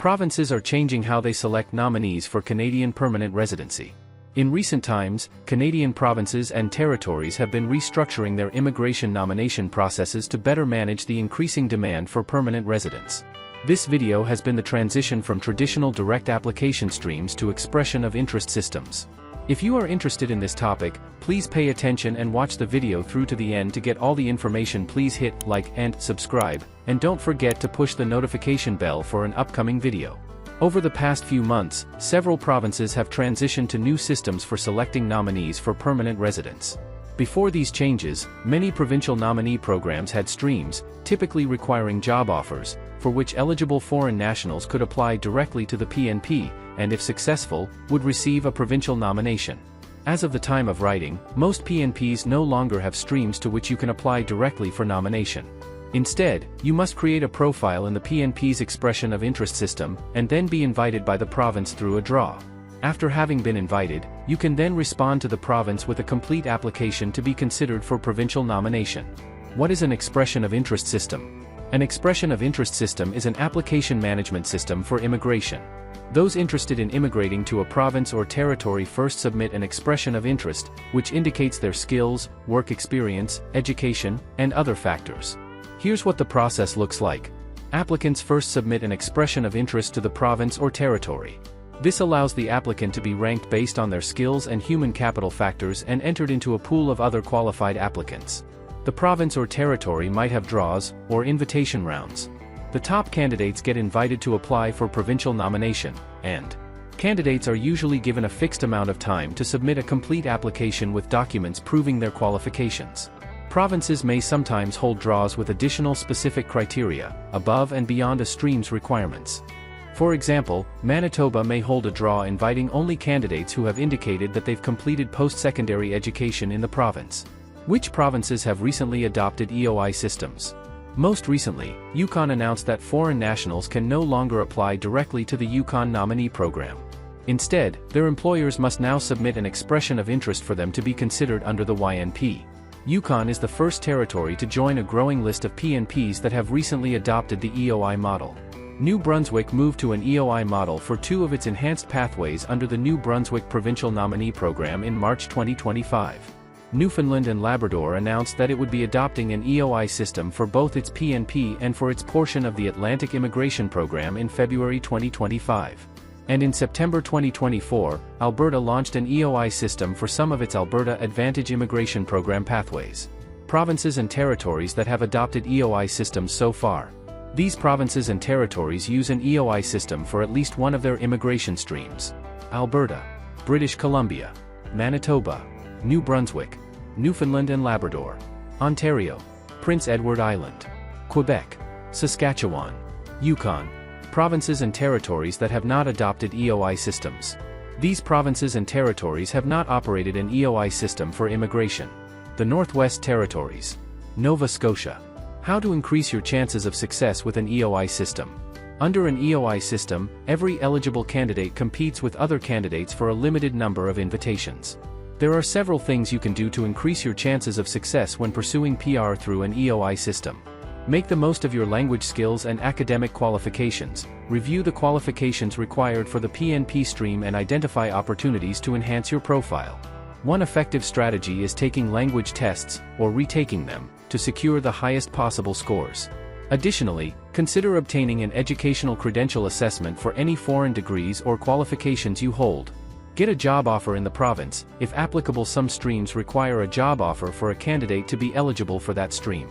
Provinces are changing how they select nominees for Canadian permanent residency. In recent times, Canadian provinces and territories have been restructuring their immigration nomination processes to better manage the increasing demand for permanent residents. This video has been the transition from traditional direct application streams to expression of interest systems. If you are interested in this topic, please pay attention and watch the video through to the end to get all the information. Please hit like and subscribe, and don't forget to push the notification bell for an upcoming video. Over the past few months, several provinces have transitioned to new systems for selecting nominees for permanent residence. Before these changes, many provincial nominee programs had streams, typically requiring job offers, for which eligible foreign nationals could apply directly to the PNP, and if successful, would receive a provincial nomination. As of the time of writing, most PNPs no longer have streams to which you can apply directly for nomination. Instead, you must create a profile in the PNP's expression of interest system, and then be invited by the province through a draw. After having been invited, you can then respond to the province with a complete application to be considered for provincial nomination. What is an expression of interest system? An expression of interest system is an application management system for immigration. Those interested in immigrating to a province or territory first submit an expression of interest, which indicates their skills, work experience, education, and other factors. Here's what the process looks like. Applicants first submit an expression of interest to the province or territory. This allows the applicant to be ranked based on their skills and human capital factors and entered into a pool of other qualified applicants. The province or territory might have draws, or invitation rounds. The top candidates get invited to apply for provincial nomination, and candidates are usually given a fixed amount of time to submit a complete application with documents proving their qualifications. Provinces may sometimes hold draws with additional specific criteria, above and beyond a stream's requirements. For example, Manitoba may hold a draw inviting only candidates who have indicated that they've completed post-secondary education in the province. Which provinces have recently adopted EOI systems? Most recently, Yukon announced that foreign nationals can no longer apply directly to the Yukon nominee program. Instead, their employers must now submit an expression of interest for them to be considered under the YNP. Yukon is the first territory to join a growing list of PNPs that have recently adopted the EOI model. New Brunswick moved to an EOI model for two of its enhanced pathways under the New Brunswick Provincial Nominee Program in March 2025. Newfoundland and Labrador announced that it would be adopting an EOI system for both its PNP and for its portion of the Atlantic Immigration Program in February 2025. And in September 2024, Alberta launched an EOI system for some of its Alberta Advantage Immigration Program pathways. Provinces and territories that have adopted EOI systems so far. These provinces and territories use an EOI system for at least one of their immigration streams. Alberta, British Columbia, Manitoba, New Brunswick, Newfoundland and Labrador, Ontario, Prince Edward Island, Quebec, Saskatchewan, Yukon. Provinces and territories that have not adopted EOI systems. These provinces and territories have not operated an EOI system for immigration. The Northwest Territories, Nova Scotia. How to increase your chances of success with an EOI system. Under an EOI system, every eligible candidate competes with other candidates for a limited number of invitations. There are several things you can do to increase your chances of success when pursuing PR through an EOI system. Make the most of your language skills and academic qualifications, review the qualifications required for the PNP stream and identify opportunities to enhance your profile. One effective strategy is taking language tests, or retaking them, to secure the highest possible scores. Additionally, consider obtaining an educational credential assessment for any foreign degrees or qualifications you hold. Get a job offer in the province. If applicable, some streams require a job offer for a candidate to be eligible for that stream.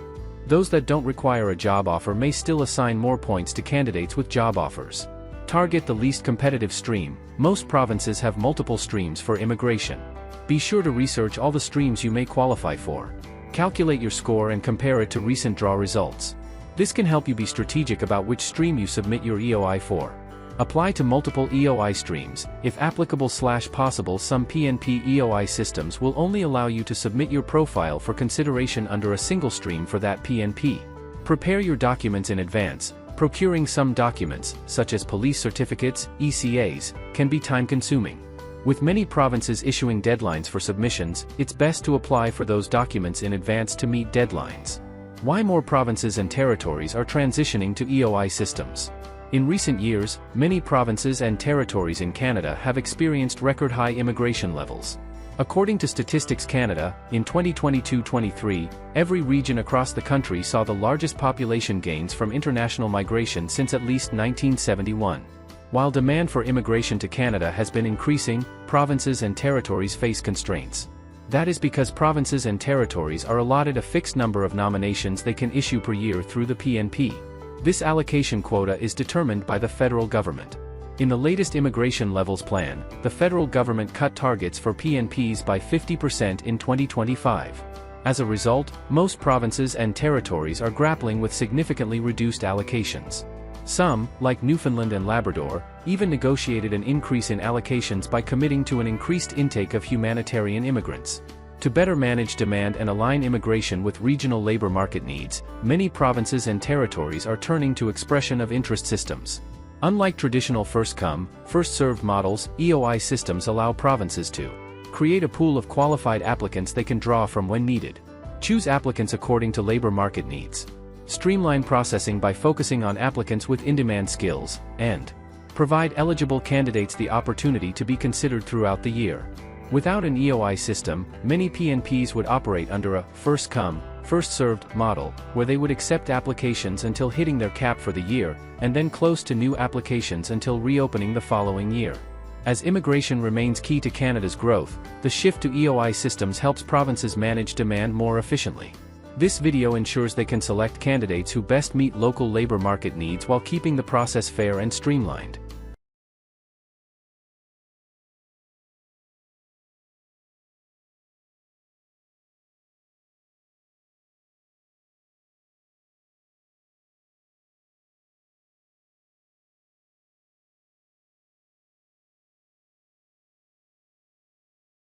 Those that don't require a job offer may still assign more points to candidates with job offers. Target the least competitive stream. Most provinces have multiple streams for immigration. Be sure to research all the streams you may qualify for. Calculate your score and compare it to recent draw results. This can help you be strategic about which stream you submit your EOI for. Apply to multiple EOI streams. If applicable/possible, some PNP EOI systems will only allow you to submit your profile for consideration under a single stream for that PNP. Prepare your documents in advance. Procuring some documents, such as police certificates, ECAs, can be time-consuming. With many provinces issuing deadlines for submissions, it's best to apply for those documents in advance to meet deadlines. Why more provinces and territories are transitioning to EOI systems. In recent years, many provinces and territories in Canada have experienced record-high immigration levels. According to Statistics Canada, in 2022-23, every region across the country saw the largest population gains from international migration since at least 1971. While demand for immigration to Canada has been increasing, provinces and territories face constraints. That is because provinces and territories are allotted a fixed number of nominations they can issue per year through the PNP. This allocation quota is determined by the federal government. In the latest immigration levels plan, the federal government cut targets for PNPs by 50% in 2025. As a result, most provinces and territories are grappling with significantly reduced allocations. Some, like Newfoundland and Labrador, even negotiated an increase in allocations by committing to an increased intake of humanitarian immigrants. To better manage demand and align immigration with regional labor market needs, many provinces and territories are turning to expression of interest systems. Unlike traditional first-come, first-served models, EOI systems allow provinces to create a pool of qualified applicants they can draw from when needed, choose applicants according to labor market needs, streamline processing by focusing on applicants with in-demand skills, and provide eligible candidates the opportunity to be considered throughout the year. Without an EOI system, many PNPs would operate under a first-come, first-served model, where they would accept applications until hitting their cap for the year, and then close to new applications until reopening the following year. As immigration remains key to Canada's growth, the shift to EOI systems helps provinces manage demand more efficiently. This video ensures they can select candidates who best meet local labor market needs while keeping the process fair and streamlined.